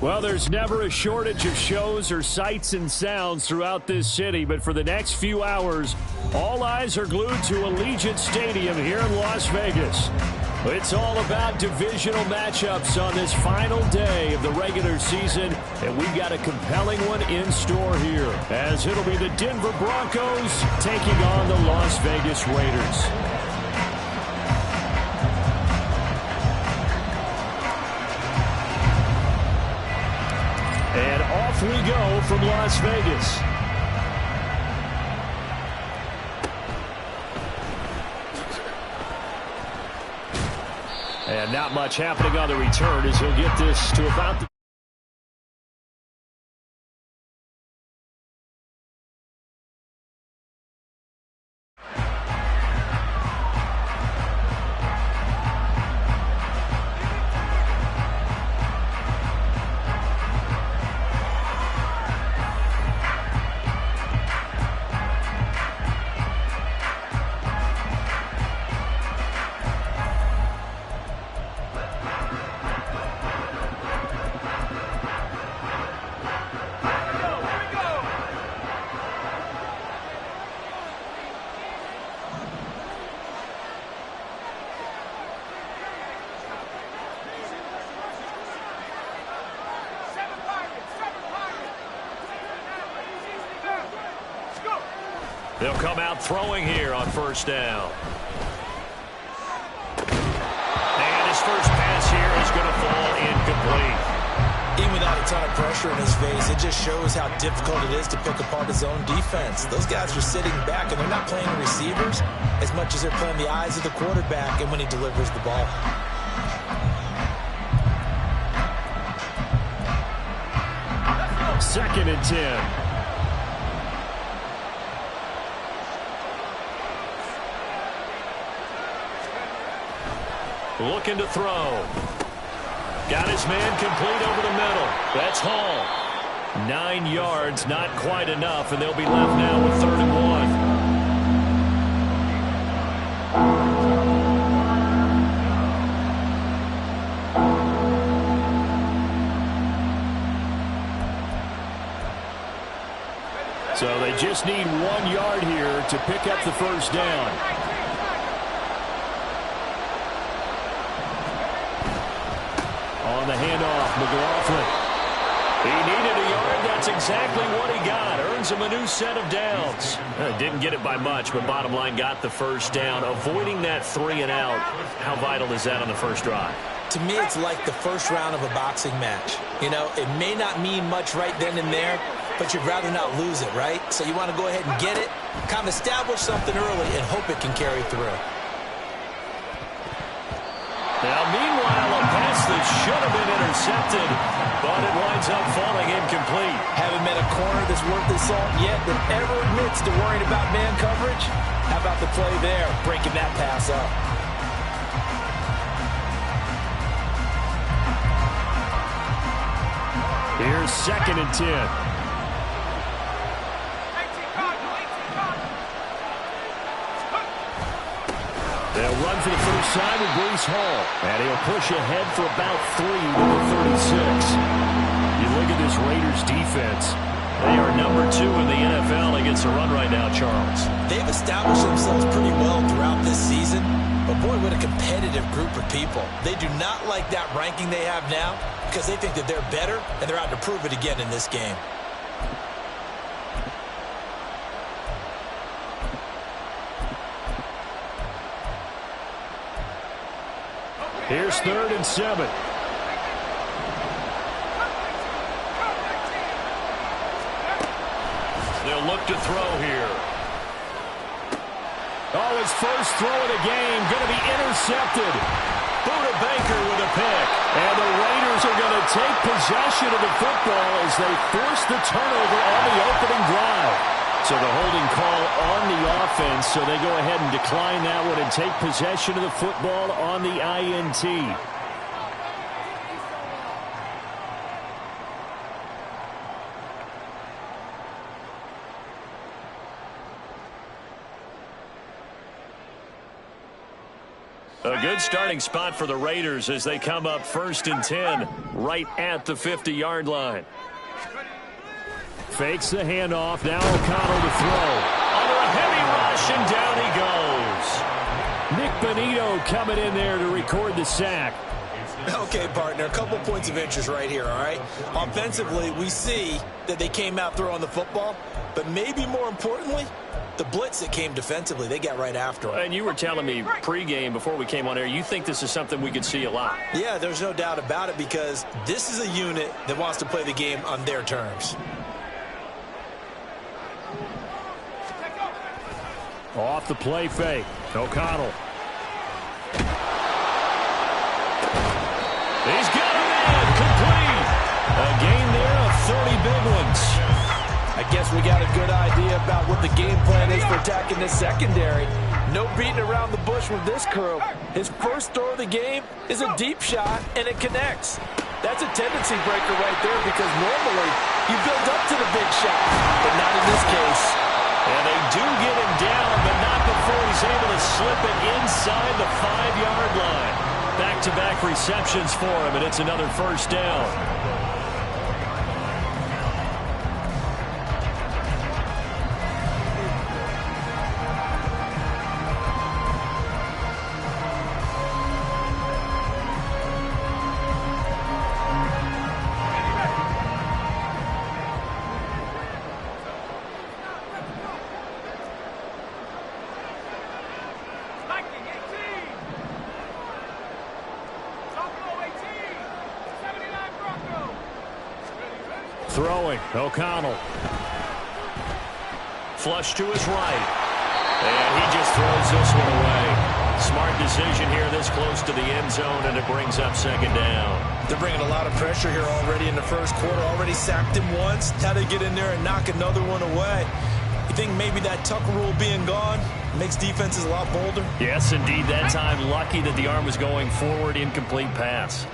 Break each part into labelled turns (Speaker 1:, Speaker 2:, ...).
Speaker 1: Well, there's never a shortage of shows or sights and sounds throughout this city, but for the next few hours, all eyes are glued to Allegiant Stadium here in Las Vegas. It's all about divisional matchups on this final day of the regular season, and we've got a compelling one in store here, as it'll be the Denver Broncos taking on the Las Vegas Raiders. And off we go from Las Vegas. And not much happening on the return as he'll get this to about the... They'll come out throwing here on first down. And his first pass here is going to fall incomplete.
Speaker 2: Even without a ton of pressure in his face, it just shows how difficult it is to pick apart his own defense. Those guys are sitting back, and they're not playing the receivers as much as they're playing the eyes of the quarterback and when he delivers the ball.
Speaker 1: Second and 10. Looking to throw. Got his man complete over the middle. That's Hall. 9 yards, not quite enough, and they'll be left now with 3rd and 1. So they just need 1 yard here to pick up the first down. On the handoff, McLaughlin. He needed a yard. That's exactly what he got. Earns him a new set of downs. Didn't get it by much, but bottom line got the first down. Avoiding that 3 and out. How vital is that on the first drive?
Speaker 2: To me, it's like the first round of a boxing match. You know, it may not mean much right then and there, but you'd rather not lose it, right? So you want to go ahead and get it, kind of establish something early, and hope it can carry through.
Speaker 1: Now, meanwhile, a pass that should have been intercepted, but it winds up falling incomplete.
Speaker 2: Haven't met a corner that's worth his salt yet that ever admits to worrying about man coverage. How about the play there, breaking that pass up?
Speaker 1: Here's 2nd and 10. They'll run for the first time with Breece Hall. And he'll push ahead for about 3 to the 36. You look at this Raiders defense. They are number 2 in the NFL against the run right now, Charles.
Speaker 2: They've established themselves pretty well throughout this season. But boy, what a competitive group of people. They do not like that ranking they have now because they think that they're better, and they're out to prove it again in this game.
Speaker 1: Here's 3rd and 7. They'll look to throw here. Oh, his first throw of the game going to be intercepted. Budda Baker with a pick. And the Raiders are going to take possession of the football as they force the turnover on the opening drive. So the holding call on the offense, so they go ahead and decline that one and take possession of the football on the INT. A good starting spot for the Raiders as they come up 1st and 10 right at the 50-yard line. Fakes the handoff. Now O'Connell to throw. Under a heavy rush, and down he goes. Nick Bonito coming in there to record the sack.
Speaker 2: Okay, partner, a couple points of interest right here, all right? Offensively, we see that they came out throwing the football, but maybe more importantly, the blitz that came defensively, they got right after him.
Speaker 1: And you were telling me pregame before we came on air, you think this is something we could see a lot.
Speaker 2: Yeah, there's no doubt about it because this is a unit that wants to play the game on their terms.
Speaker 1: Off the play fake. O'Connell. He's got him in. Complete. A gain there of 30 big ones.
Speaker 2: I guess we got a good idea about what the game plan is for attacking this secondary. No beating around the bush with this crew. His first throw of the game is a deep shot, and it connects. That's a tendency breaker right there because normally you build up to the big shot, but not in this case.
Speaker 1: And they do get him down, but not before he's able to slip it inside the 5-yard line. Back-to-back receptions for him, and it's another first down. Throwing, O'Connell. Flush to his right. And he just throws this one away. Smart decision here this close to the end zone, and it brings up 2nd down.
Speaker 2: They're bringing a lot of pressure here already in the first quarter. Already sacked him once. Now they get in there and knock another one away. You think maybe that Tucker rule being gone makes defenses a lot bolder?
Speaker 1: Yes, indeed. That time, lucky that the arm was going forward. Incomplete pass.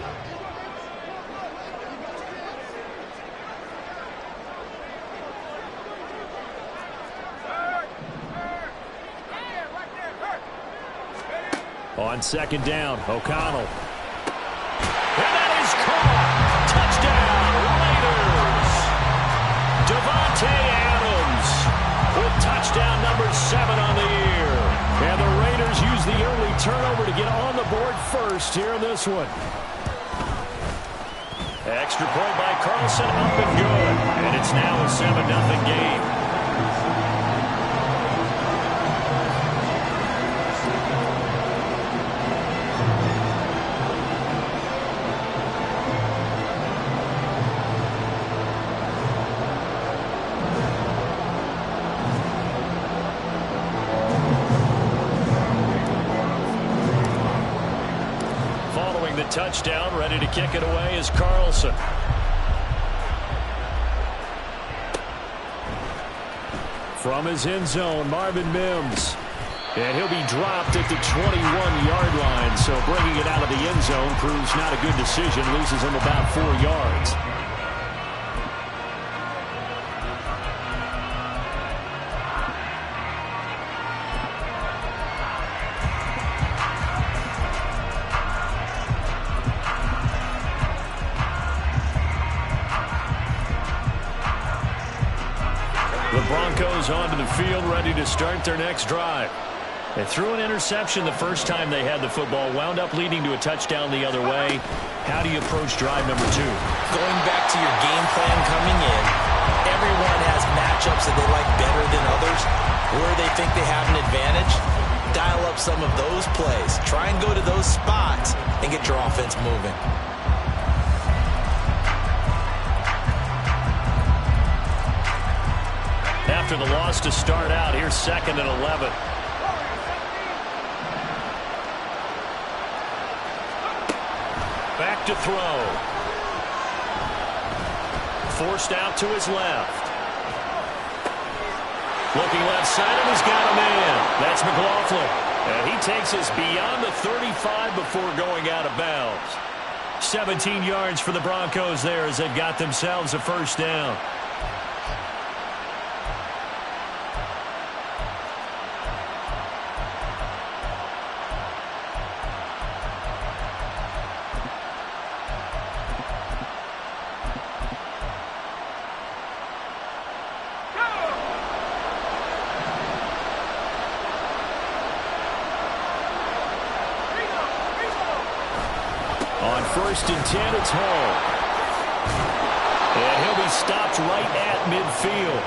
Speaker 1: On 2nd down, O'Connell. And that is caught. Touchdown, Raiders. Devontae Adams with touchdown number 7 on the year. And the Raiders use the early turnover to get on the board first here in this one. Extra point by Carlson, up and good. And it's now a 7-0 game. Touchdown, ready to kick it away is Carlson. From his end zone, Marvin Mims. And he'll be dropped at the 21-yard line, so bringing it out of the end zone proves not a good decision, loses him about 4 yards. Onto the field, ready to start their next drive. They threw an interception the first time they had the football, wound up leading to a touchdown the other way. How do you approach drive number 2?
Speaker 2: Going back to your game plan coming in, everyone has matchups that they like better than others. Where they think they have an advantage, dial up some of those plays. Try and go to those spots and get your offense moving.
Speaker 1: After the loss to start out, here's 2nd and 11. Back to throw. Forced out to his left. Looking left side, and he's got him in. That's McLaughlin. And he takes us beyond the 35 before going out of bounds. 17 yards for the Broncos there as they've got themselves a first down. first and 10, it's Hall. And he'll be stopped right at midfield.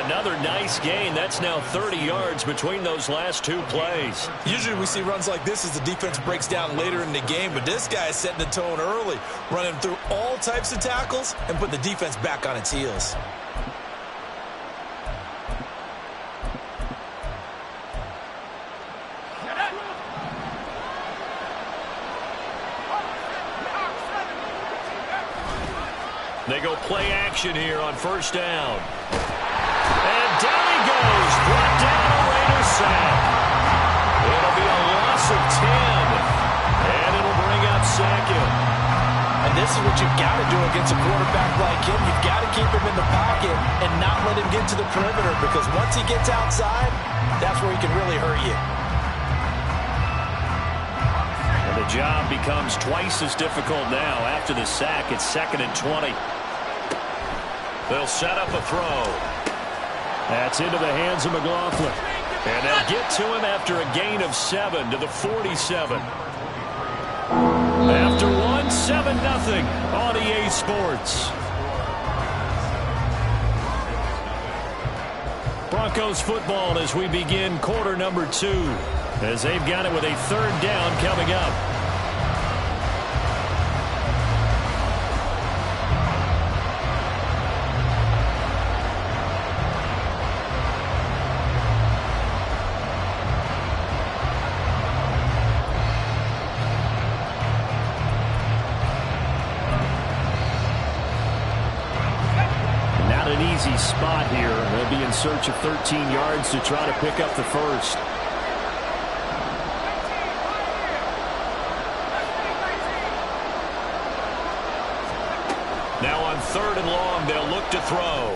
Speaker 1: Another nice gain. That's now 30 yards between those last two plays.
Speaker 2: Usually we see runs like this as the defense breaks down later in the game, but this guy is setting the tone early, running through all types of tackles and putting the defense back on its heels.
Speaker 1: They go play action here on first down. And down he goes. Brought down a Raider sack. It'll be a loss of 10. And it'll bring up Sackett.
Speaker 2: And this is what you've got to do against a quarterback like him. You've got to keep him in the pocket and not let him get to the perimeter, because once he gets outside, that's where he can really hurt you.
Speaker 1: And the job becomes twice as difficult now. After the sack, it's 2nd and 20. They'll set up a throw. That's into the hands of McLaughlin. And they'll get to him after a gain of 7 to the 47. After 1, 7-0 on EA Sports. Broncos football as we begin quarter number 2. As they've got it with a 3rd down coming up. Easy spot here. They'll be in search of 13 yards to try to pick up the first. Now on 3rd and long, they'll look to throw.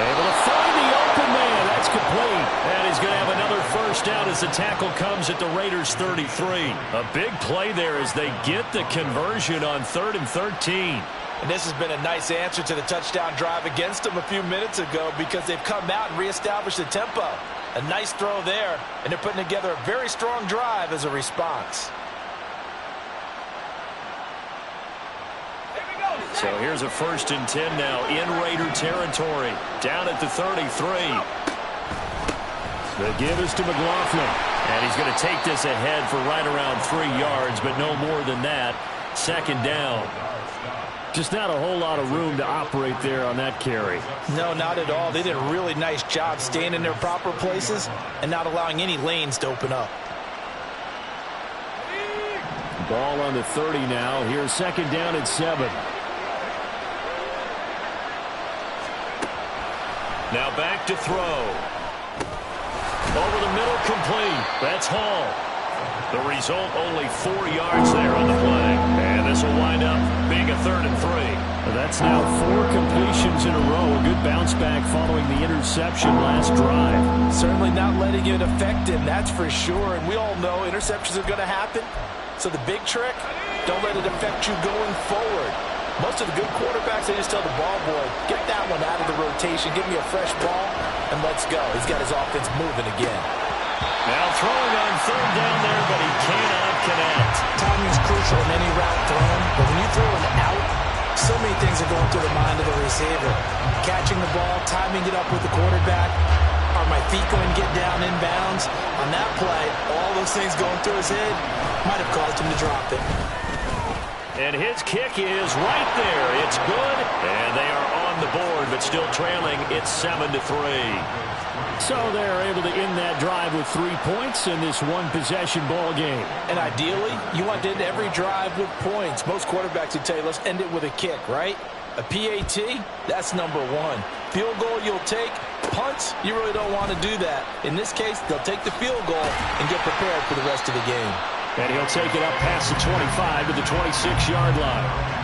Speaker 1: Able to find the open man. That's complete. And he's going to have another first down as the tackle comes at the Raiders' 33. A big play there as they get the conversion on 3rd and 13.
Speaker 2: And this has been a nice answer to the touchdown drive against them a few minutes ago, because they've come out and reestablished the tempo. A nice throw there, and they're putting together a very strong drive as a response.
Speaker 1: So here's a 1st and 10 now in Raider territory. Down at the 33. The give is to McLaughlin. And he's going to take this ahead for right around 3 yards, but no more than that. 2nd down. Just not a whole lot of room to operate there on that carry.
Speaker 2: No, not at all. They did a really nice job staying in their proper places and not allowing any lanes to open up.
Speaker 1: Ball on the 30 now. Here's 2nd down at 7. Now back to throw. Over the middle, complete. That's Hall. The result, only 4 yards there on the play. And this will wind up being a 3rd and 3. That's now 4 completions in a row. A good bounce back following the interception last drive.
Speaker 2: Certainly not letting it affect him, that's for sure. And we all know interceptions are going to happen. So the big trick, don't let it affect you going forward. Most of the good quarterbacks, they just tell the ball boy, get that one out of the rotation, give me a fresh ball, and let's go. He's got his offense moving again.
Speaker 1: Now throwing on 3rd down there, but he cannot connect.
Speaker 2: Timing is crucial in any route thrown, but when you throw an out, so many things are going through the mind of the receiver. Catching the ball, timing it up with the quarterback. Are my feet going to get down in bounds? On that play, all those things going through his head might have caused him to drop it.
Speaker 1: And his kick is right there. It's good, and they are on the board, but still trailing. It's 7-3. So they're able to end that drive with 3 points in this one-possession ball game.
Speaker 2: And ideally, you want to end every drive with points. Most quarterbacks would tell you, let's end it with a kick, right? A PAT, that's number 1. Field goal you'll take. Punts, you really don't want to do that. In this case, they'll take the field goal and get prepared for the rest of the game.
Speaker 1: And he'll take it up past the 25 to the 26-yard line.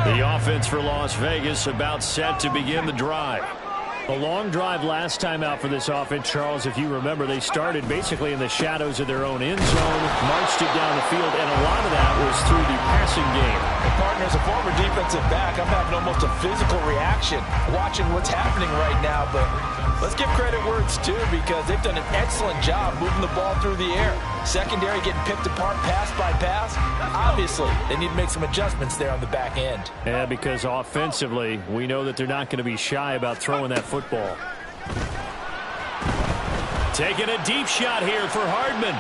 Speaker 1: The offense for Las Vegas about set to begin the drive. A long drive last time out for this offense, Charles. If you remember, they started basically in the shadows of their own end zone, marched it down the field, and a lot of that was through the passing game.
Speaker 2: partner, as a former defensive back, I'm having almost a physical reaction watching what's happening right now. But let's give credit where it's due, because they've done an excellent job moving the ball through the air. Secondary getting picked apart pass by pass. Obviously, they need to make some adjustments there on the back end.
Speaker 1: Yeah, because offensively, we know that they're not going to be shy about throwing that football. Taking a deep shot here for Hardman.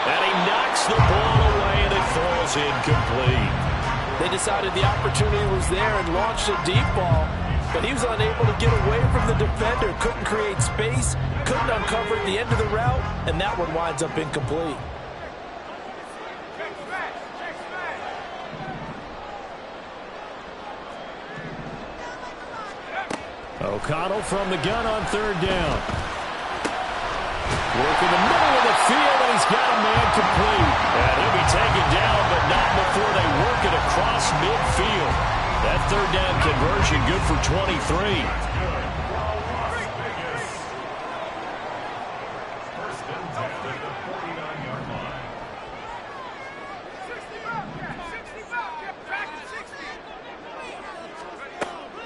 Speaker 1: And he knocks the ball away, and it falls incomplete.
Speaker 2: They decided the opportunity was there and launched a deep ball, but he was unable to get away from the defender. Couldn't create space, couldn't uncover at the end of the route, and that one winds up incomplete.
Speaker 1: O'Connell from the gun on third down. Work in the middle of the field, and he's got a man complete. And he'll be taken down, but not before they work it across midfield. That third down conversion good for 23.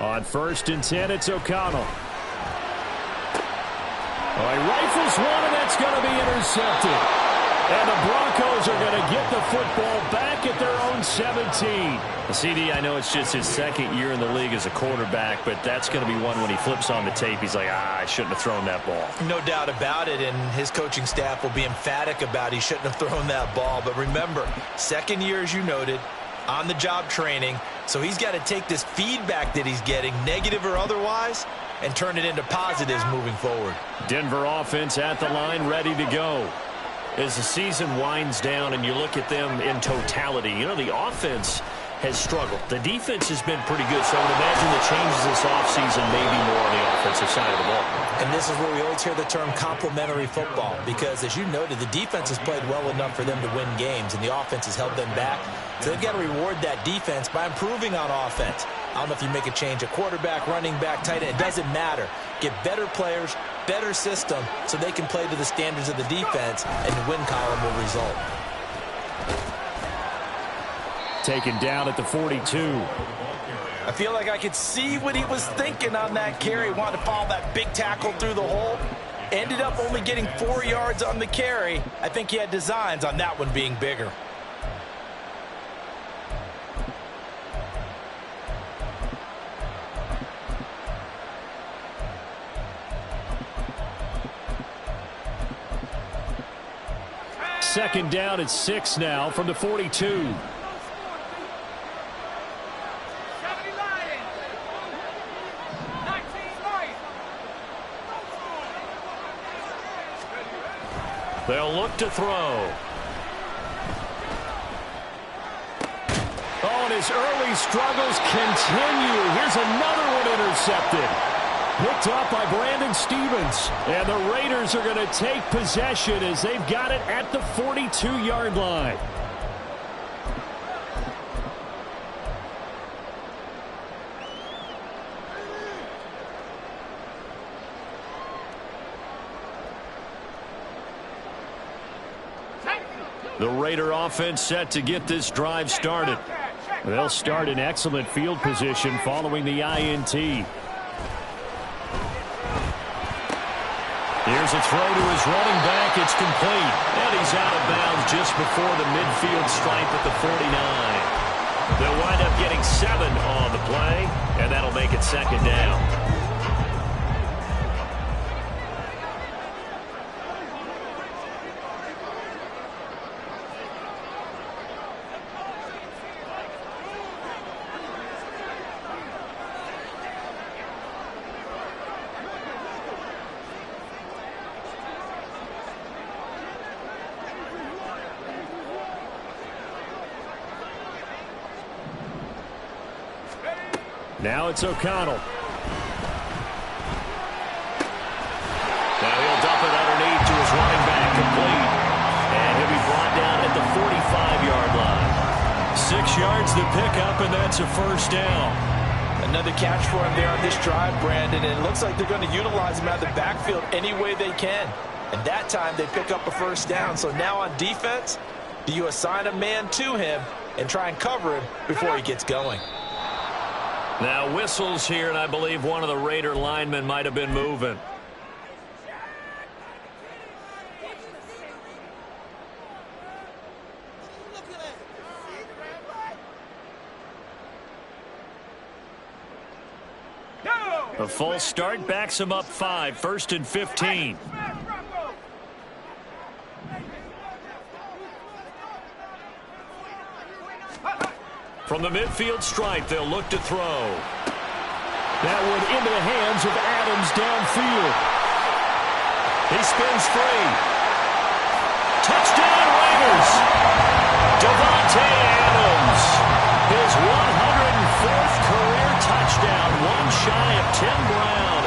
Speaker 1: On 1st and 10, it's O'Connell. He rifles one, and that's going to be intercepted. And the Broncos are going to get the football back at their own 17. CD, I know it's just his second year in the league as a quarterback, but that's going to be one when he flips on the tape, he's like, I shouldn't have thrown that ball.
Speaker 2: No doubt about it, and his coaching staff will be emphatic about he shouldn't have thrown that ball. But remember, second year, as you noted, on-the-job training, so he's got to take this feedback that he's getting, negative or otherwise, and turn it into positives moving forward.
Speaker 1: Denver offense at the line, ready to go. As the season winds down and you look at them in totality, you know, the offense has struggled. The defense has been pretty good, so I would imagine the changes this offseason may be more on the offensive side of the ball.
Speaker 2: And this is where we always hear the term complementary football, because, as you noted, the defense has played well enough for them to win games, and the offense has held them back. So they've got to reward that defense by improving on offense. I don't know if you make a change at quarterback, running back, tight end. It doesn't matter. Get better players, better system, so they can play to the standards of the defense, and the win column will result.
Speaker 1: Taken down at the 42.
Speaker 2: I feel like I could see what he was thinking on that carry. Wanted to follow that big tackle through the hole. Ended up only getting 4 yards on the carry. I think he had designs on that one being bigger.
Speaker 1: Second down at 6 now from the 42. They'll look to throw. Oh, and his early struggles continue. Here's another one intercepted. Picked up by Brandon Stephens. And the Raiders are going to take possession as they've got it at the 42-yard line. The Raider offense set to get this drive started. They'll start in excellent field position following the INT. Here's a throw to his running back. It's complete. And he's out of bounds just before the midfield stripe at the 49. They'll wind up getting 7 on the play, and that'll make it second down. Now it's O'Connell. Now he'll dump it underneath to his running back, complete. And he'll be brought down at the 45-yard line. 6 yards to pick up, and that's a first down.
Speaker 2: Another catch for him there on this drive, Brandon, and it looks like they're going to utilize him out of the backfield any way they can. And that time they pick up a first down. So now on defense, do you assign a man to him and try and cover him before he gets going.
Speaker 1: Now whistles here, and I believe one of the Raider linemen might have been moving. A false start backs him up 5, 1st and 15. From the midfield stripe, they'll look to throw.
Speaker 3: That one into the hands of Adams downfield.
Speaker 1: He spins free. Touchdown Raiders! Davante Adams. His 104th career touchdown, one shy of Tim Brown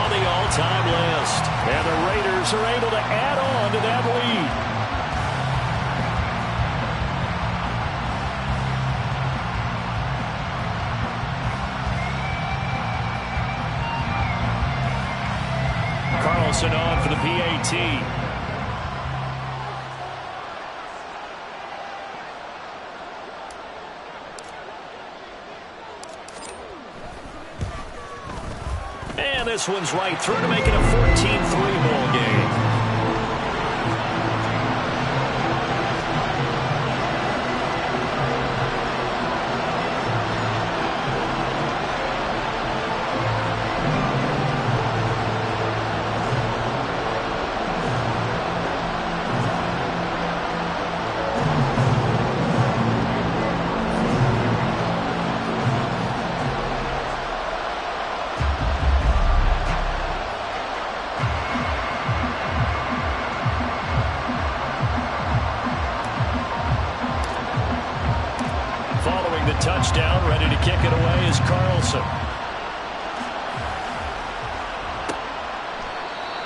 Speaker 1: on the all-time list.
Speaker 3: And the Raiders are able to add on to that lead.
Speaker 1: Carlson on for the PAT. And this one's right through to make it a 14-3 ball game. Touchdown, ready to kick it away is Carlson.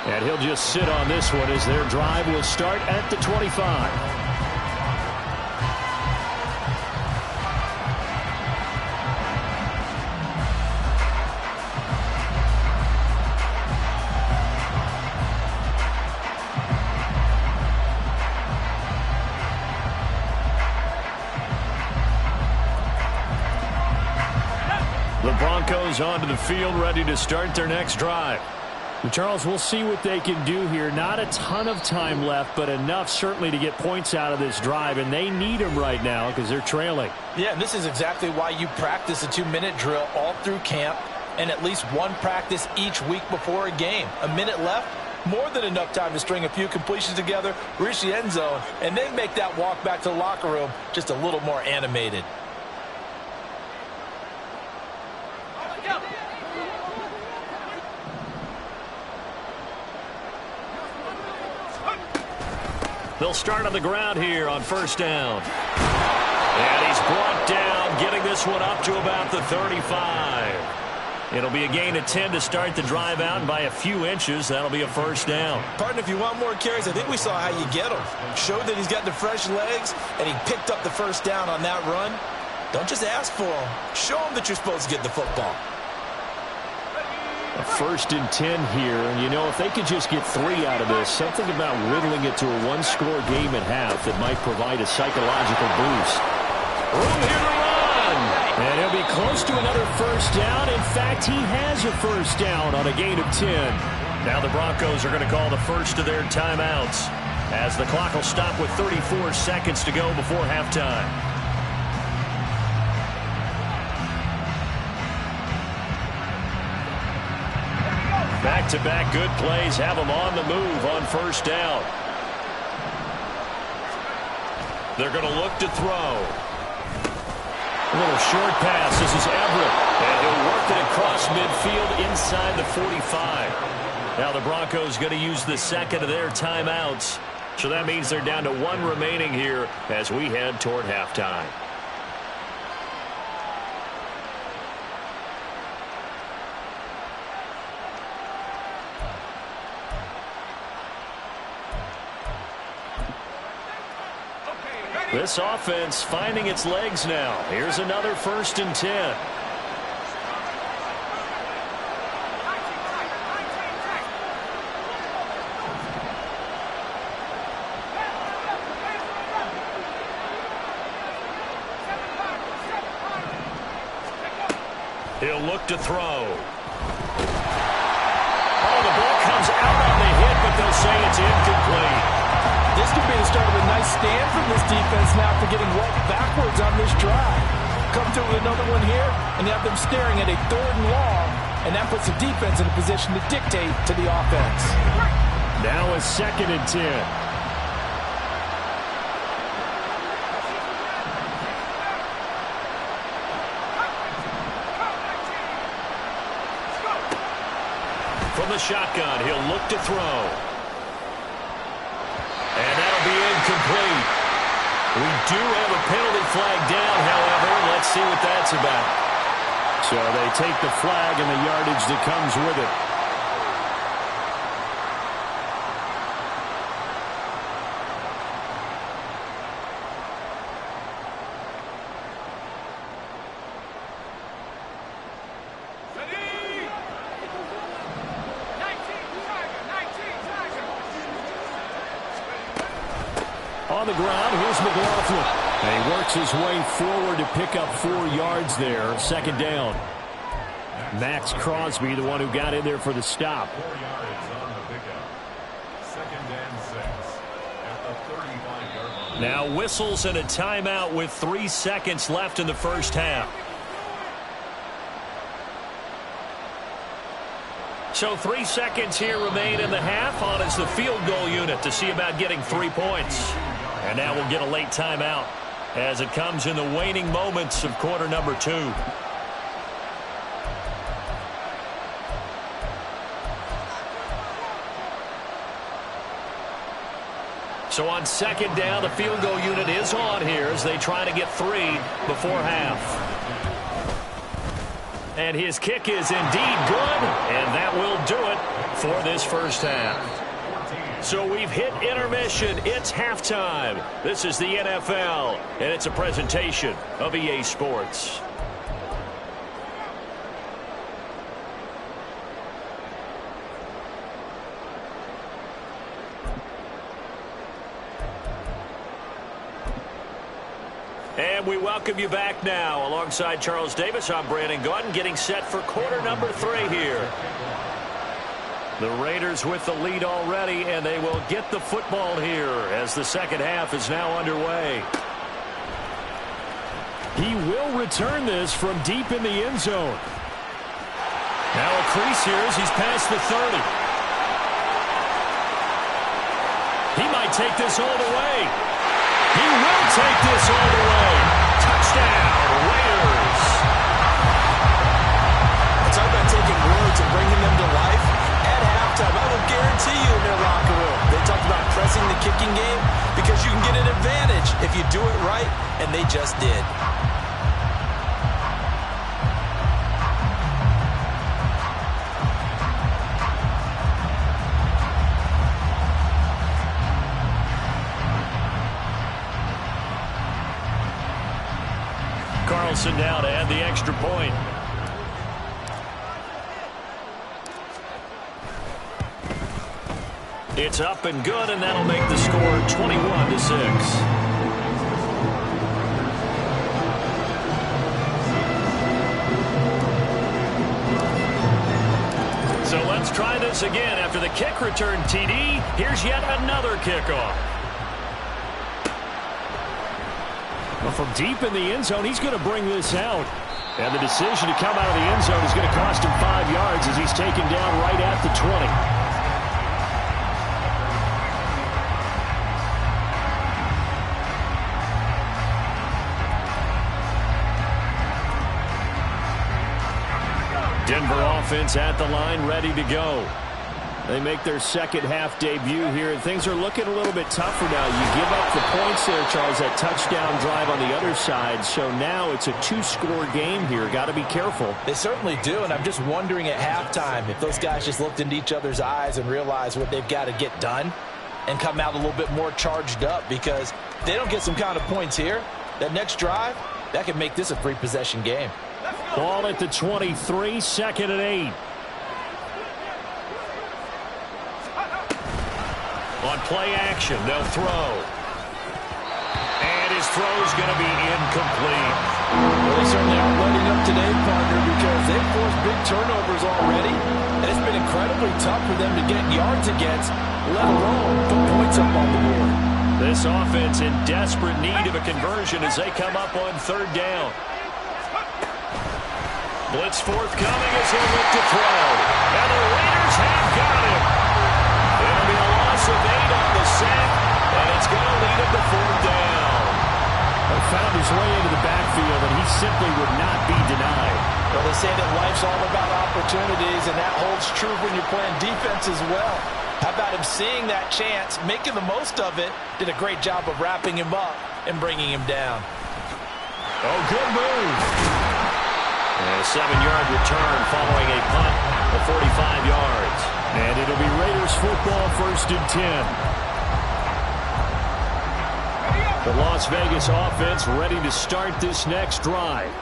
Speaker 3: And he'll just sit on this one as their drive will start at the 25.
Speaker 1: The Broncos onto the field, ready to start their next drive.
Speaker 3: And Charles, we'll see what they can do here. Not a ton of time left, but enough certainly to get points out of this drive, and they need them right now because they're trailing.
Speaker 2: Yeah, and this is exactly why you practice a 2-minute drill all through camp and at least one practice each week before a game. A minute left, more than enough time to string a few completions together, reach the end zone, and then make that walk back to the locker room just a little more animated.
Speaker 1: They'll start on the ground here on first down. And he's brought down, getting this one up to about the 35. It'll be a gain of 10 to start the drive out, and by a few inches, that'll be a first down.
Speaker 2: Partner, if you want more carries, I think we saw how you get him. Showed that he's got the fresh legs, and he picked up the first down on that run. Don't just ask for him. Show him that you're supposed to get the football.
Speaker 3: A 1st and 10 here, and you know, if they could just get 3 out of this, something about whittling it to a one-score game at half that might provide a psychological boost.
Speaker 1: Room here to run.
Speaker 3: And he'll be close to another first down. In fact, he has a first down on a gain of 10.
Speaker 1: Now the Broncos are going to call the first of their timeouts as the clock will stop with 34 seconds to go before halftime. Back-to-back good plays have them on the move on first down. They're going to look to throw.
Speaker 3: A little short pass. This is Everett.
Speaker 1: And he'll work it across midfield inside the 45. Now the Broncos going to use the second of their timeouts. So that means they're down to 1 remaining here as we head toward halftime. This offense finding its legs now. Here's another 1st and 10.
Speaker 3: He'll look to throw. Oh, the ball comes out on the hit, but they'll say it's incomplete.
Speaker 4: This could be the start of a nice stand from this defense now for getting walked backwards on this drive. Come through with another one here, and you have them staring at a 3rd and long, and that puts the defense in a position to dictate to the offense.
Speaker 1: Now a 2nd and 10.
Speaker 3: From the shotgun, he'll look to throw. And that'll be incomplete. We do have a penalty flag down, however. Let's see what that's about.
Speaker 1: So they take the flag and the yardage that comes with it. On the ground, here's McLaughlin. And he works his way forward to pick up 4 yards there. 2nd down. Max Crosby, the one who got in there for the stop.
Speaker 5: 4 yards on the pickup. 2nd and 6 at the 35-yard line.
Speaker 3: Now whistles and a timeout with 3 seconds left in the first half. So 3 seconds here remain in the half. On is the field goal unit to see about getting 3 points. And now we'll get a late timeout as it comes in the waning moments of quarter number 2. So on 2nd down, the field goal unit is on here as they try to get 3 before half. And his kick is indeed good, and that will do it for this first half. So we've hit intermission. It's halftime. This is the NFL, and it's a presentation of EA Sports. And we welcome you back now. Alongside Charles Davis, I'm Brandon Gaudin, getting set for quarter number 3 here. The Raiders with the lead already, and they will get the football here as the second half is now underway.
Speaker 1: He will return this from deep in the end zone.
Speaker 3: Now a crease here as he's past the 30. He might take this all the way. He will take this all the way. Touchdown, Raiders.
Speaker 2: Talk about taking words and bringing them to life. At halftime, I will guarantee you in their locker room, they talked about pressing the kicking game because you can get an advantage if you do it right, and they just did.
Speaker 3: Carlson now to add the extra point. It's up and good, and that'll make the score 21-6. So let's try this again. After the kick return TD, here's yet another kickoff.
Speaker 1: Well, from deep in the end zone, he's going to bring this out. And the decision to come out of the end zone is going to cost him 5 yards as he's taken down right at the 20. Denver offense at the line, ready to go. They make their second half debut here, and things are looking a little bit tougher now. You give up the points there, Charles, that touchdown drive on the other side. So now it's a 2-score game here. Got to be careful.
Speaker 2: They certainly do, and I'm just wondering at halftime if those guys just looked into each other's eyes and realized what they've got to get done and come out a little bit more charged up, because if they don't get some kind of points here, that next drive, that could make this a 3-possession game.
Speaker 1: Ball at the 23, 2nd and 8. On play action, they'll throw. And his
Speaker 3: throw's going to be incomplete.
Speaker 4: Well, they certainly aren't letting up today, partner, because they've forced big turnovers already, and it's been incredibly tough for them to get yards against, let alone put points up on the board.
Speaker 3: This offense in desperate need of a conversion as they come up on third down. Blitz forthcoming as he'll look to throw. And the Raiders have got him. It'll be a loss of 8 on the sack, and it's going to lead him to fourth down.
Speaker 1: He found his way into the backfield, and he simply would not be denied.
Speaker 4: Well, they say that life's all about opportunities, and that holds true when you're playing defense as well. How about him seeing that chance, making the most of it, did a great job of wrapping him up and bringing him down.
Speaker 3: Oh, good move. And a 7-yard return following a punt of 45 yards.
Speaker 1: And it'll be Raiders football, 1st and 10. The Las Vegas offense ready to start this next drive.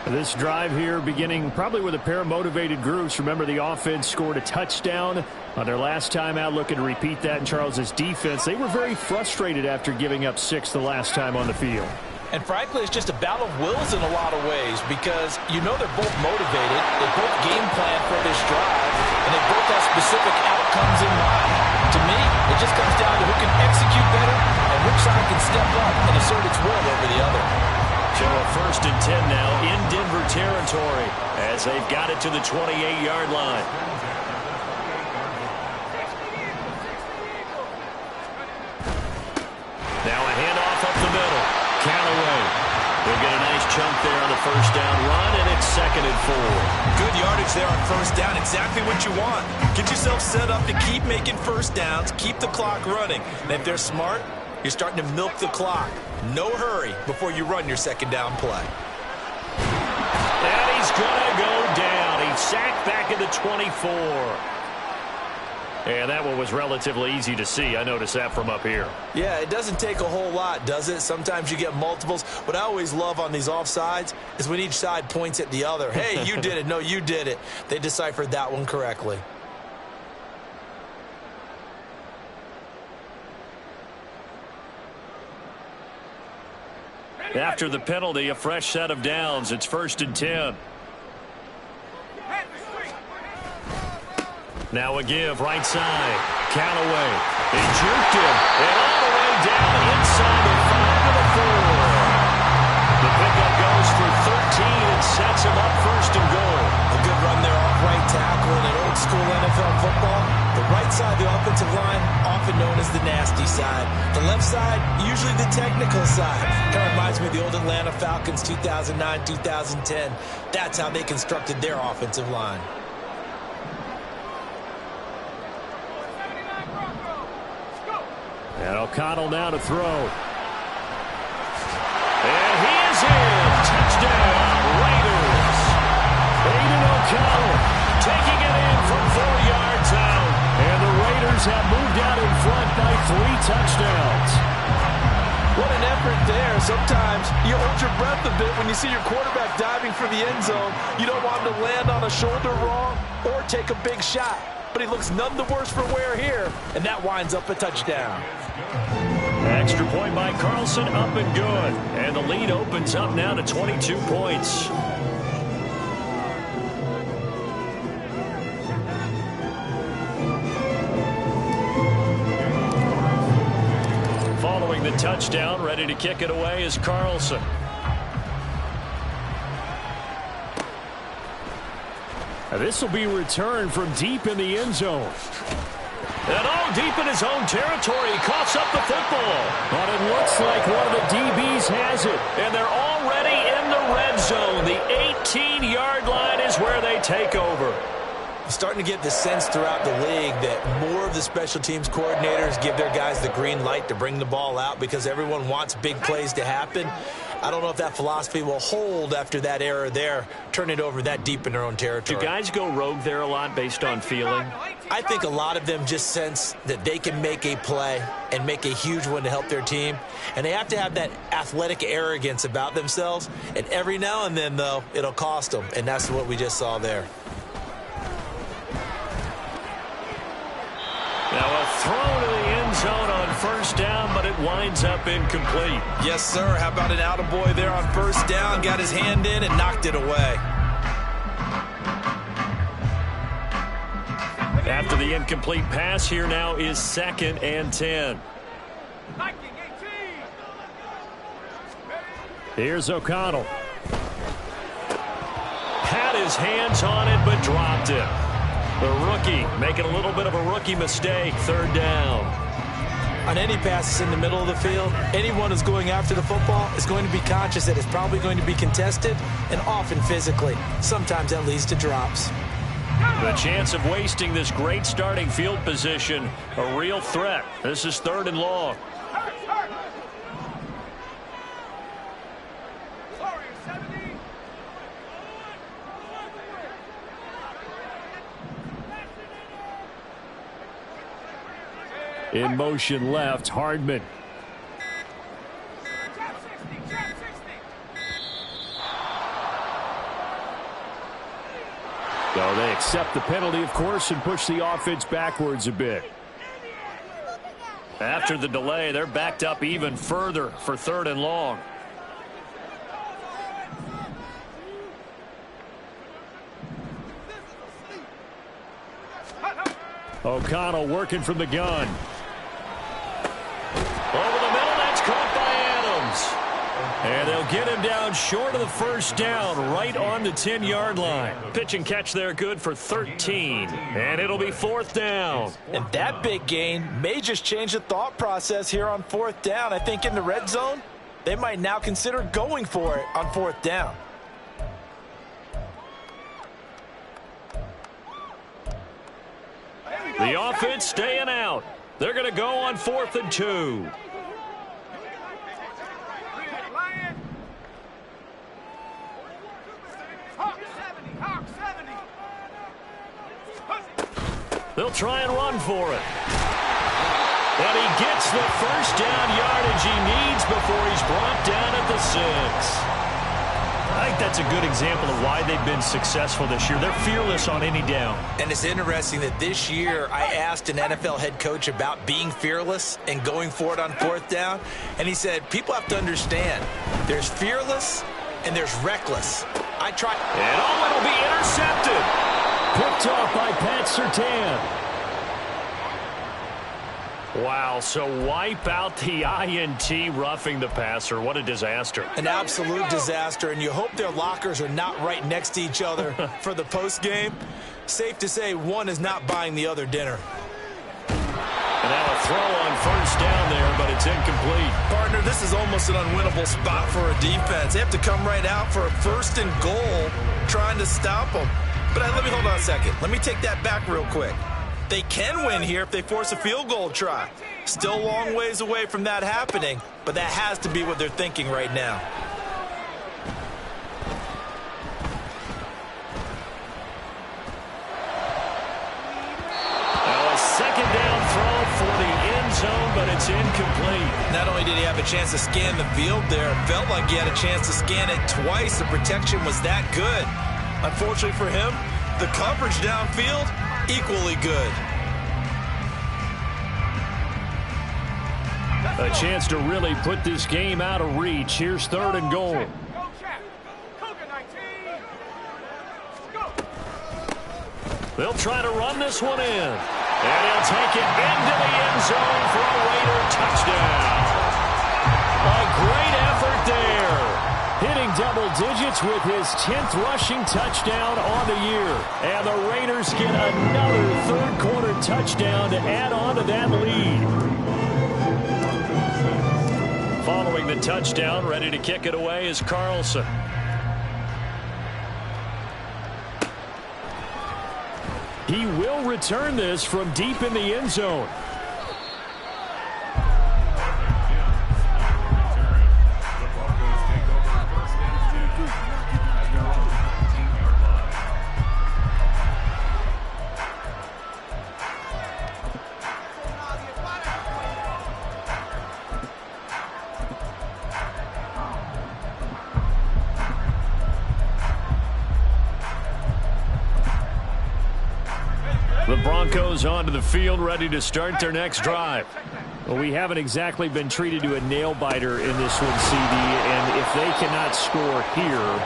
Speaker 1: This drive here beginning probably with a pair of motivated groups. Remember, the offense scored a touchdown on their last time out. Looking to repeat that in Charles's defense. They were very frustrated after giving up 6 the last time on the field.
Speaker 4: And frankly, it's just a battle of wills in a lot of ways because you know they're both motivated. They both game plan for this drive, and they both have specific outcomes in mind. To me, it just comes down to who can execute better and which side can step up and assert its will over the other.
Speaker 3: So a 1st and 10 now in Denver territory as they've got it to the 28-yard line. Now a handoff up the middle. Callaway. They'll get a nice chunk there on the 1st down run, and it's 2nd and 4.
Speaker 2: Good yardage there on 1st down. Exactly what you want. Get yourself set up to keep making 1st downs, keep the clock running. And if they're smart, you're starting to milk the clock. No hurry before you run your 2nd down play.
Speaker 3: And he's going to go down. He's sacked back at the 24. And that one was relatively easy to see. I noticed that from up here.
Speaker 2: Yeah, it doesn't take a whole lot, does it? Sometimes you get multiples. What I always love on these offsides is when each side points at the other. Hey, you did it. No, you did it. They deciphered that one correctly.
Speaker 3: After the penalty, a fresh set of downs. It's 1st and 10. Now a give, right side. Callaway. He juked him. And all the way down inside the 5 to the 4. The pickup goes for 13 and sets him up 1st and goal.
Speaker 2: A good run there off right tackle in an old school NFL football. The right side of the offensive line, often known as the nasty side. The left side, usually the technical side. Kind of reminds me of the old Atlanta Falcons 2009, 2010. That's how they constructed their offensive line.
Speaker 1: And O'Connell now to throw.
Speaker 3: And he is in. Touchdown, Raiders.
Speaker 1: Aiden O'Connell
Speaker 3: Taking it in from 4 yards out.
Speaker 1: And the Raiders have moved out in front by 3 touchdowns.
Speaker 4: What an effort there. Sometimes you hold your breath a bit when you see your quarterback diving for the end zone. You don't want him to land on a shoulder wrong or take a big shot. But he looks none the worse for wear here, and that winds up a touchdown.
Speaker 3: Extra point by Carlson, up and good. And the lead opens up now to 22 points. Following the touchdown, ready to kick it away is Carlson.
Speaker 1: This will be returned from deep in the end zone.
Speaker 3: And all deep in his own territory, he coughs up the football.
Speaker 1: But it looks like one of the DBs has it.
Speaker 3: And they're already in the red zone. The 18-yard line is where they take over.
Speaker 2: Starting to get the sense throughout the league that more of the special teams coordinators give their guys the green light to bring the ball out because everyone wants big plays to happen. I don't know if that philosophy will hold after that error there, turn it over that deep in their own territory.
Speaker 3: Do guys go rogue there a lot based on feeling?
Speaker 2: I think a lot of them just sense that they can make a play and make a huge one to help their team. And they have to have that athletic arrogance about themselves. And every now and then, though, it'll cost them. And that's what we just saw there.
Speaker 3: Now a throw to the end zone on first down, but it winds up incomplete.
Speaker 2: Yes, sir. How about an attaboy there on first down? Got his hand in and knocked it away.
Speaker 3: After the incomplete pass, here now is 2nd and 10.
Speaker 1: Here's O'Connell.
Speaker 3: Had his hands on it, but dropped it. The rookie making a little bit of a rookie mistake. 3rd down.
Speaker 2: On any passes in the middle of the field, anyone who's going after the football is going to be conscious that it's probably going to be contested, and often physically. Sometimes that leads to drops.
Speaker 3: The chance of wasting this great starting field position, a real threat. This is 3rd and long.
Speaker 1: In motion left, Hardman. So they accept the penalty, of course, and push the offense backwards a bit.
Speaker 3: After the delay, they're backed up even further for 3rd and long.
Speaker 1: O'Connell working from the gun.
Speaker 3: Over the middle, that's caught by Adams. And they'll get him down short of the first down, right on the 10-yard line. Pitch and catch there good for 13. And it'll be 4th down.
Speaker 4: And that big gain may just change the thought process here on 4th down. I think in the red zone, they might now consider going for it on 4th down.
Speaker 3: The offense staying out. They're going to go on 4th and 2. They'll try and run for it. And he gets the first down yardage he needs before he's brought down at the 6. I think that's a good example of why they've been successful this year. They're fearless on any down.
Speaker 2: And it's interesting that this year I asked an NFL head coach about being fearless and going for it on 4th down. And he said, people have to understand, there's fearless and there's reckless. I try.
Speaker 3: And it'll be intercepted.
Speaker 1: Picked off by Pat Surtain.
Speaker 3: Wow, so wipe out the INT, roughing the passer. What a disaster.
Speaker 2: An absolute disaster, and you hope their lockers are not right next to each other for the post game. Safe to say one is not buying the other dinner.
Speaker 3: And now a throw on first down there, but it's incomplete.
Speaker 2: Partner, this is almost an unwinnable spot for a defense. They have to come right out for a 1st and goal trying to stop them. But let me hold on a second. Let me take that back real quick. They can win here if they force a field goal try. Still a long ways away from that happening, but that has to be what they're thinking right now.
Speaker 3: Now a 2nd down throw for the end zone, but it's incomplete.
Speaker 2: Not only did he have a chance to scan the field there, it felt like he had a chance to scan it twice. The protection was that good. Unfortunately for him, the coverage downfield, equally good.
Speaker 1: A chance to really put this game out of reach. Here's 3rd and goal.
Speaker 3: They'll try to run this one in. And he'll take it into the end zone for a Raider touchdown. A great effort there.
Speaker 1: Hitting double digits with his 10th rushing touchdown on the year. And the Raiders get another 3rd quarter touchdown to add on to that lead.
Speaker 3: Following the touchdown, ready to kick it away is Carlson.
Speaker 1: He will return this from deep in the end zone. The Broncos onto the field, ready to start their next drive. Well, we haven't exactly been treated to a nail-biter in this one, CD, and if they cannot score here,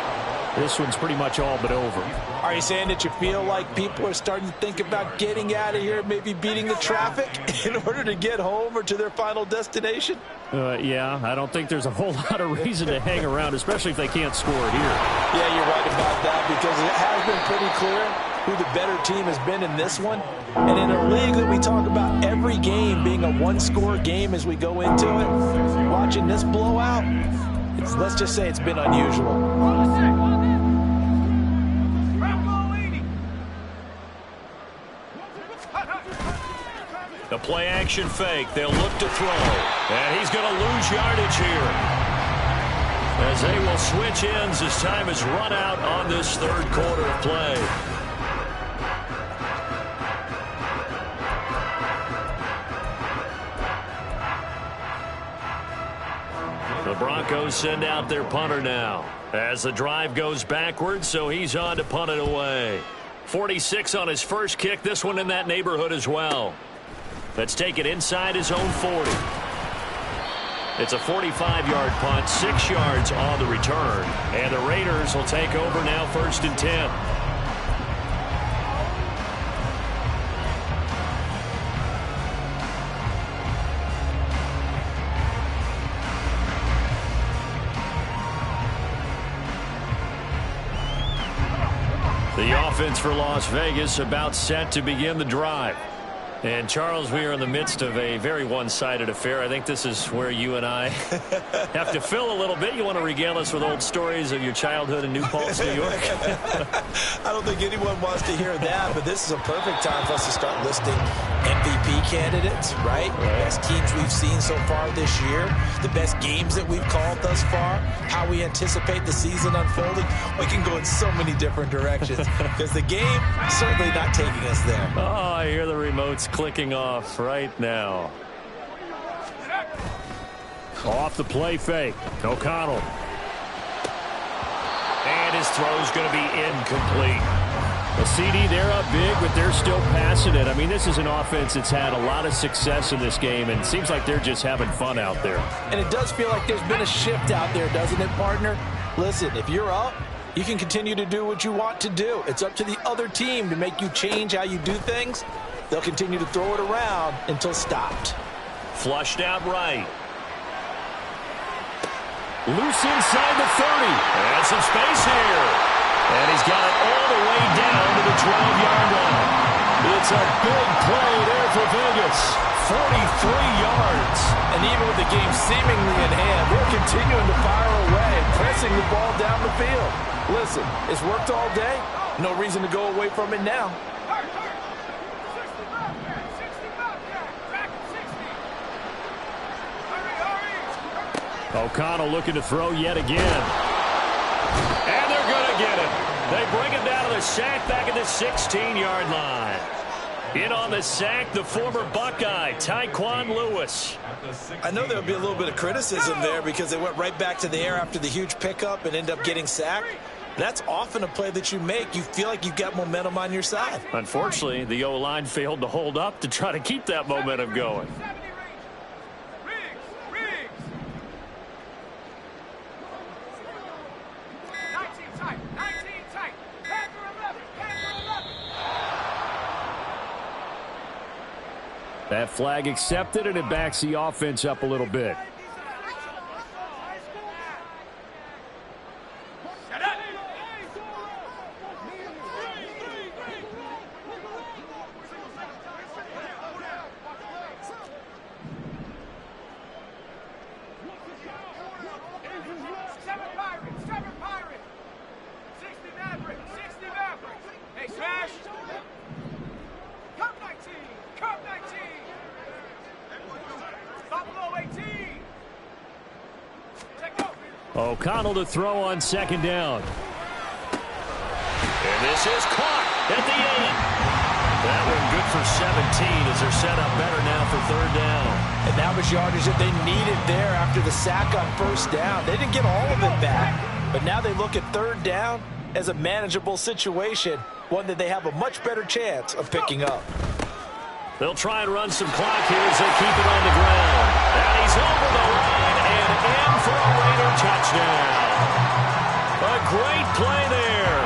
Speaker 1: this one's pretty much all but over.
Speaker 2: Are you saying that you feel like people are starting to think about getting out of here, maybe beating the traffic in order to get home or to their final destination?
Speaker 1: Yeah, I don't think there's a whole lot of reason to hang around, especially if they can't score here.
Speaker 2: Yeah, you're right about that, because it has been pretty clear who the better team has been in this one. And in a league that we talk about every game being a one-score game as we go into it, watching this blowout, let's just say it's been unusual.
Speaker 3: The play action fake. They'll look to throw. And he's going to lose yardage here, as they will switch ends as time has run out on this third quarter of play. The Broncos send out their punter now as the drive goes backwards, so he's on to punt it away. 46 on his first kick. This one in that neighborhood as well. Let's take it inside his own 40. It's a 45-yard punt, 6 yards on the return. And the Raiders will take over now, 1st and 10. The offense for Las Vegas about set to begin the drive. And, Charles, we are in the midst of a very one-sided affair. I think this is where you and I have to fill a little bit. You want to regale us with old stories of your childhood in New Paltz, New York?
Speaker 2: I don't think anyone wants to hear that, but this is a perfect time for us to start listing MVP candidates, right? The best teams we've seen so far this year, the best games that we've called thus far, how we anticipate the season unfolding. We can go in so many different directions because the game certainly not taking us there.
Speaker 3: Oh, I hear the remotes clicking off right now.
Speaker 1: Off the play fake. O'Connell.
Speaker 3: And his throw's going to be incomplete.
Speaker 1: The CD, they're up big, but they're still passing it. I mean, this is an offense that's had a lot of success in this game, and it seems like they're just having fun out there.
Speaker 2: And it does feel like there's been a shift out there, doesn't it, partner? Listen, if you're up, you can continue to do what you want to do. It's up to the other team to make you change how you do things. They'll continue to throw it around until stopped.
Speaker 3: Flushed out right.
Speaker 1: Loose inside the 30.
Speaker 3: And some space here. And he's got it all the way down to the 12-yard line. It's a big play there for Vegas. 43 yards.
Speaker 4: And even with the game seemingly in hand, they're continuing to fire away, pressing the ball down the field. Listen, it's worked all day. No reason to go away from it now.
Speaker 1: O'Connell looking to throw yet again.
Speaker 3: And they're going to get it. They bring him down to the sack back at the 16-yard line. In on the sack, the former Buckeye, Tyquan Lewis.
Speaker 2: I know there'll be a little bit of criticism there because they went right back to the air after the huge pickup and end up getting sacked. That's often a play that you make. You feel like you've got momentum on your side.
Speaker 3: Unfortunately, the O-line failed to hold up to try to keep that momentum going.
Speaker 1: That flag accepted, and it backs the offense up a little bit. O'Connell to throw on 2nd down.
Speaker 3: And this is caught at the end. That one good for 17 as they're set up better now for 3rd down.
Speaker 2: And that was yardage that they needed there after the sack on 1st down. They didn't get all of it back, but now they look at 3rd down as a manageable situation, one that they have a much better chance of picking up.
Speaker 3: They'll try and run some clock here as they keep it on the ground. And he's over the line and in for a Raider touchdown. A great play there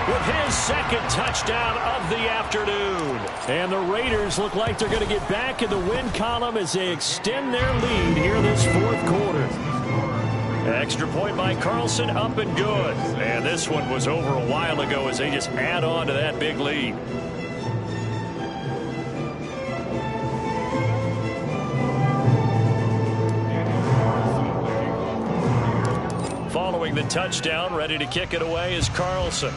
Speaker 3: with his second touchdown of the afternoon.
Speaker 1: And the Raiders look like they're going to get back in the win column as they extend their lead here in this fourth quarter.
Speaker 3: Extra point by Carlson, up and good. And this one was over a while ago as they just add on to that big lead. Following the touchdown, ready to kick it away is Carlson.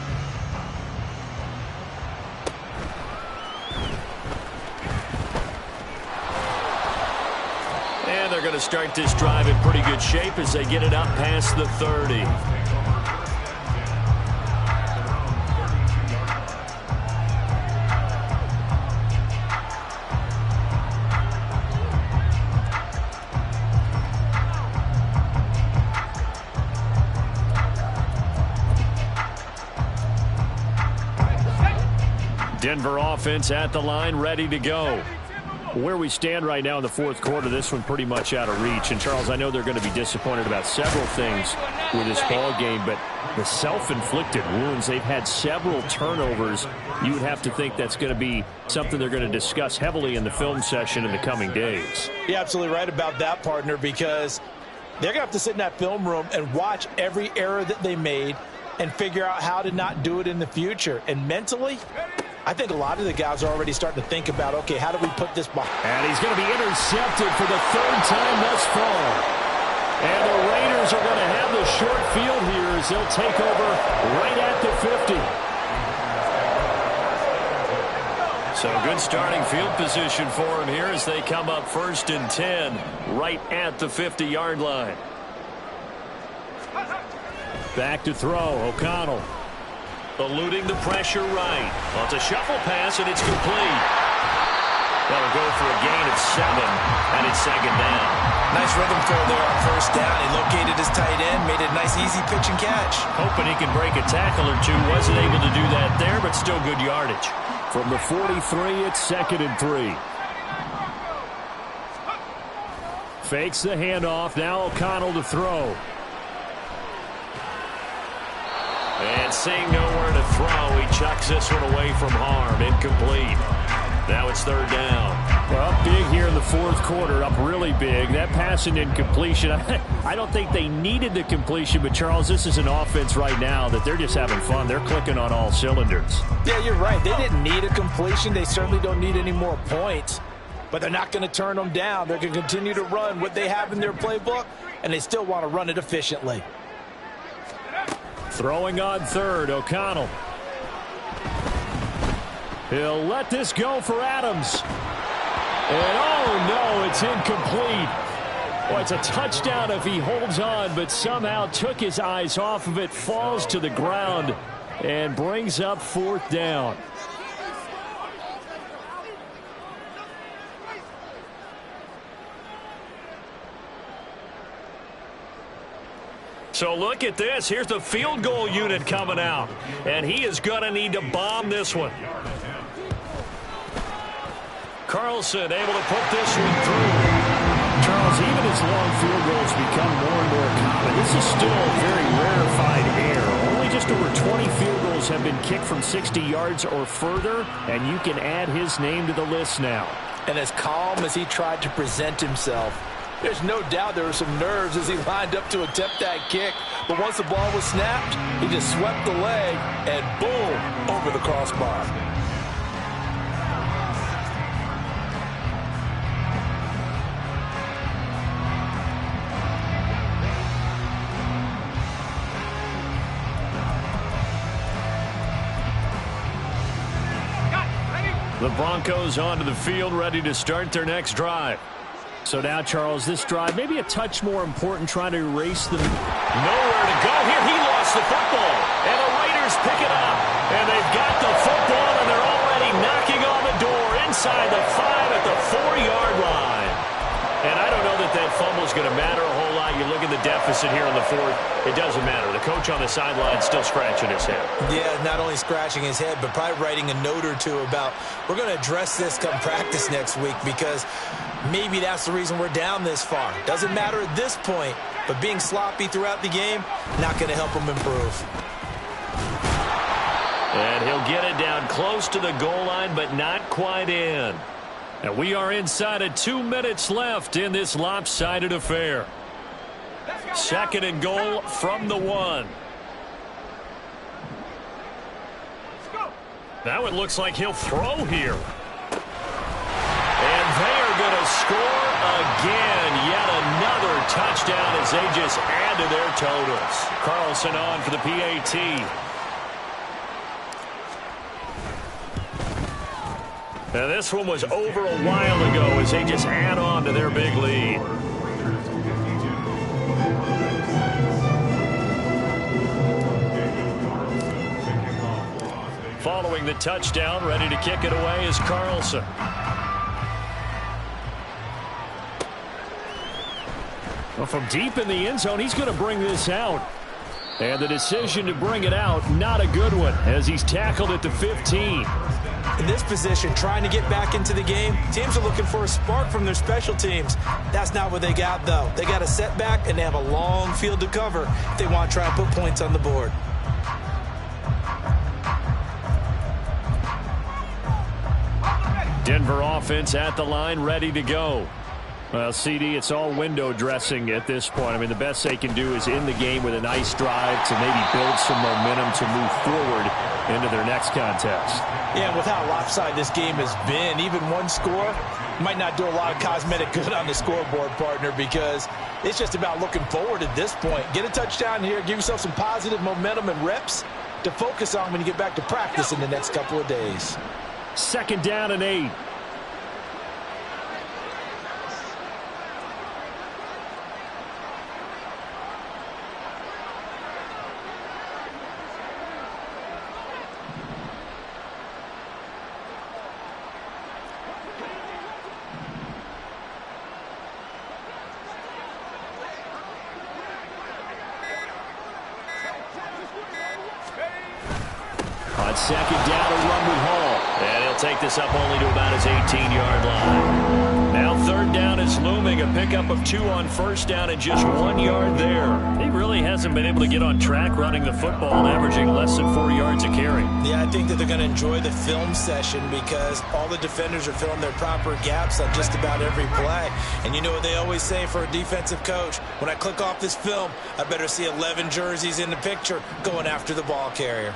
Speaker 3: And they're going to start this drive in pretty good shape as they get it up past the 30. Denver offense at the line, ready to go.
Speaker 1: Where we stand right now in the fourth quarter, this one pretty much out of reach. And, Charles, I know they're going to be disappointed about several things with this ball game, but the self-inflicted wounds, they've had several turnovers. You would have to think that's going to be something they're going to discuss heavily in the film session in the coming days.
Speaker 2: You're absolutely right about that, partner, because they're going to have to sit in that film room and watch every error that they made and figure out how to not do it in the future. And mentally, I think a lot of the guys are already starting to think about, okay, how do we put this behind?
Speaker 1: And he's going to be intercepted for the third time thus far. And the Raiders are going to have the short field here as they'll take over right at the 50.
Speaker 3: So good starting field position for him here as they come up 1st and 10 right at the 50-yard line.
Speaker 1: Back to throw, O'Connell.
Speaker 3: Eluding the pressure right. Well, it's a shuffle pass, and it's complete. That'll go for a gain of 7, and it's second down.
Speaker 2: Nice rhythm throw there on first down. He located his tight end, made it a nice, easy pitch and catch.
Speaker 3: Hoping he can break a tackle or two. Wasn't able to do that there, but still good yardage.
Speaker 1: From the 43, it's 2nd and 3. Fakes the handoff. Now O'Connell to throw.
Speaker 3: And seeing nowhere to throw, he chucks this one away from harm. Incomplete. Now it's 3rd down.
Speaker 1: Well, big here in the fourth quarter, up really big. That pass and incompletion, I don't think they needed the completion, but, Charles, this is an offense right now that they're just having fun. They're clicking on all cylinders.
Speaker 2: Yeah, you're right. They didn't need a completion. They certainly don't need any more points, but they're not going to turn them down. They're going to continue to run what they have in their playbook, and they still want to run it efficiently.
Speaker 1: Throwing on 3rd, O'Connell. He'll let this go for Adams. And, oh, no, it's incomplete. Well, it's a touchdown if he holds on, but somehow took his eyes off of it, falls to the ground, and brings up 4th down.
Speaker 3: So look at this. Here's the field goal unit coming out. And he is going to need to bomb this one. Carlson able to put this one through.
Speaker 1: Charles, even as long field goals become more and more common, this is still a very rarefied air. Only just over 20 field goals have been kicked from 60 yards or further, and you can add his name to the list now.
Speaker 2: And as calm as he tried to present himself, there's no doubt there were some nerves as he lined up to attempt that kick. But once the ball was snapped, he just swept the leg and boom, over the crossbar.
Speaker 3: The Broncos onto the field, ready to start their next drive.
Speaker 1: So now, Charles, this drive maybe a touch more important, trying to erase the...
Speaker 3: Nowhere to go here. He lost the football. And the Raiders pick it up. And they've got the football, and they're already knocking on the door inside the 5 at the 4-yard line. And I don't know that that fumble's going to matter a whole lot. You look in the deficit here in the fourth, it doesn't matter. The coach on the sideline is still scratching his head.
Speaker 2: Yeah, not only scratching his head, but probably writing a note or two about, we're going to address this come practice next week, because maybe that's the reason we're down this far. Doesn't matter at this point, but being sloppy throughout the game, not going to help him improve.
Speaker 3: And he'll get it down close to the goal line, but not quite in. And we are inside of 2 minutes left in this lopsided affair. Second and goal from the 1. Now it looks like he'll throw here. And they are going to score again. Yet another touchdown as they just add to their totals. Carlson on for the PAT. Now this one was over a while ago as they just add on to their big lead. Following the touchdown, ready to kick it away is Carlson. Well, from deep in the end zone, he's going to bring this out. And the decision to bring it out, not a good one, as he's tackled at the 15.
Speaker 2: In this position, trying to get back into the game, teams are looking for a spark from their special teams. That's not what they got, though. They got a setback, and they have a long field to cover if they want to try and put points on the board.
Speaker 1: Denver offense at the line, ready to go. Well, CD, it's all window dressing at this point. I mean, the best they can do is in the game with a nice drive to maybe build some momentum to move forward into their next contest.
Speaker 4: Yeah, and with how lopsided this game has been, even one score might not do a lot of cosmetic good on the scoreboard, partner, because it's just about looking forward at this point. Get a touchdown here, give yourself some positive momentum and reps to focus on when you get back to practice in the next couple of days.
Speaker 1: Second down and 8. On second down, a run with Hall.
Speaker 3: And he'll take this up only to about his 18-yard line. Now third down is looming. A pickup of 2 on first down and just 1 yard there.
Speaker 1: He really hasn't been able to get on track running the football, averaging less than 4 yards a carry.
Speaker 2: Yeah, I think that they're going to enjoy the film session because all the defenders are filling their proper gaps on just about every play. And you know what they always say for a defensive coach? When I click off this film, I better see 11 jerseys in the picture going after the ball carrier.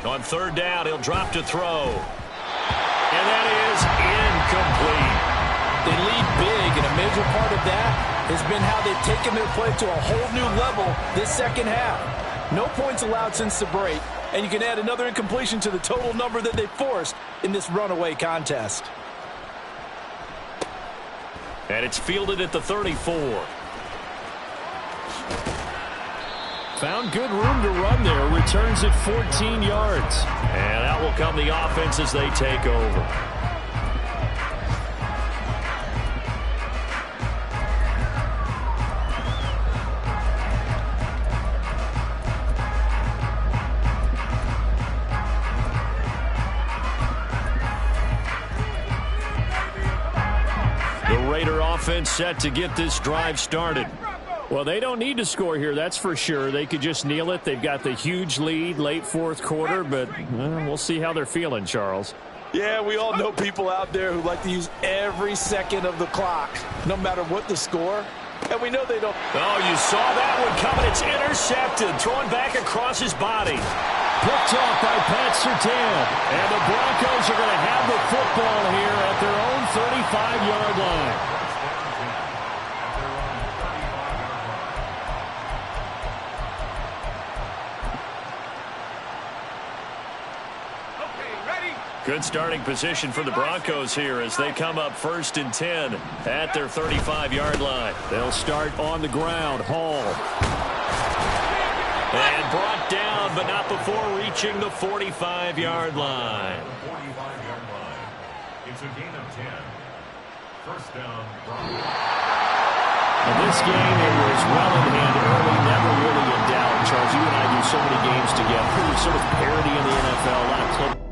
Speaker 3: On third down, he'll drop to throw. And that is incomplete.
Speaker 4: They lead big, and a major part of that has been how they've taken their play to a whole new level this second half. No points allowed since the break, and you can add another incompletion to the total number that they forced in this runaway contest.
Speaker 3: And it's fielded at the 34.
Speaker 1: Found good room to run there. Returns at 14 yards.
Speaker 3: And out will come the offense as they take over.
Speaker 1: The Raider offense set to get this drive started. Well, they don't need to score here, that's for sure. They could just kneel it. They've got the huge lead late fourth quarter, but we'll see how they're feeling, Charles.
Speaker 4: Yeah, we all know people out there who like to use every second of the clock, no matter what the score. And we know they don't.
Speaker 3: Oh, you saw that one coming. It's intercepted. Throwing back across his body.
Speaker 1: Picked off by Pat Surtain. And the Broncos are going to have the football here at their own 35-yard line. Good starting position for the Broncos here as they come up 1st and 10 at their 35-yard line. They'll start on the ground. Hall.
Speaker 3: And brought down, but not before reaching the 45-yard line.
Speaker 5: It's a gain of 10. First down, Broncos.
Speaker 1: In this game, it was well in hand early, never really in doubt. Charles, you and I do so many games together. There's so much parity in the NFL, a lot of close.